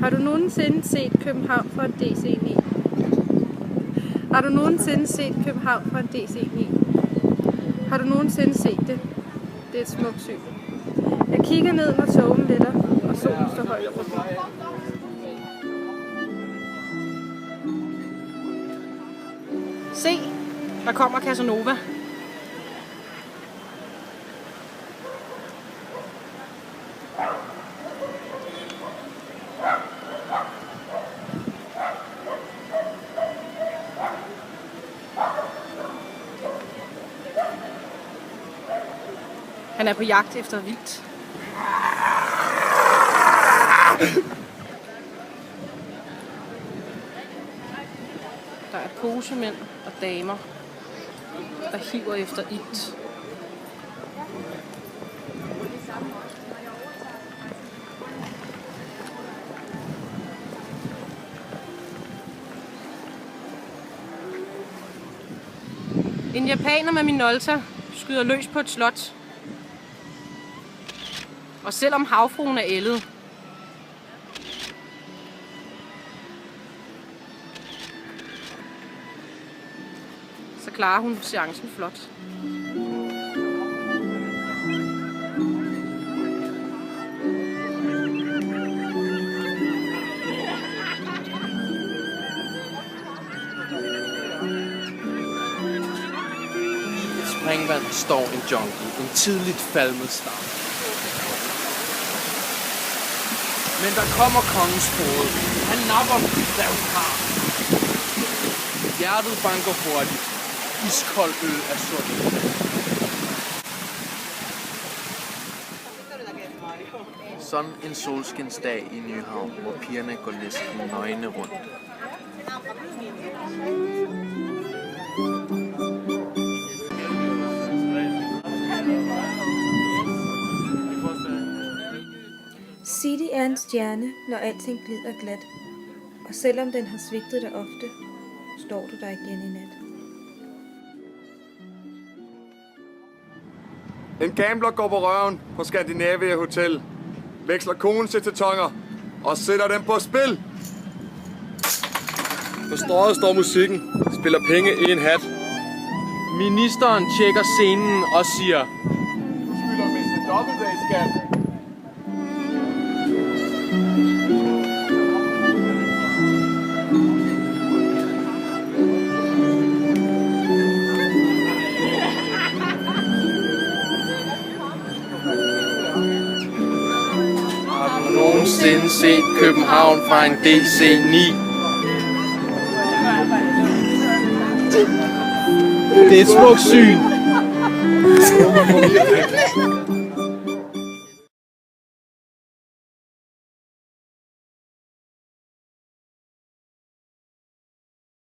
Har du nogensinde set København fra en DC-9? Har du nogensinde set København fra en DC-9? Har du nogensinde set det? Det er et smukt syn. Jeg kigger ned, når togene letter, og solen står højt over mig. Se, der kommer Casanova. Han er på jagt efter vildt. Der er posemænd og damer, der hiver efter ilt. En japaner med Minolta skyder løs på et slot. Og selvom havfruen er ældet, så klarer hun seancen flot. Springvand står en jungle, en tidligt falmet stam. Men der kommer kongens hoved. Han napper, hvad hun har. Hjertet banker hurtigt. Iskold øl er sund. Sådan en solskinsdag i Nyhavn, hvor pigerne går næsten nøgne rundt. City er en stjerne, når alting glider glat. Og selvom den har svigtet dig ofte, står du der igen i nat. En gambler går på røven på Skandinavia Hotel, veksler konen til tonger og sætter dem på spil. På strøget står musikken, spiller penge i en hat. Ministeren tjekker scenen og siger: Du skylder mindst en dobbeltdag, skat. Har du nogensinde set København fra en DC-9? Det er et smukt syn.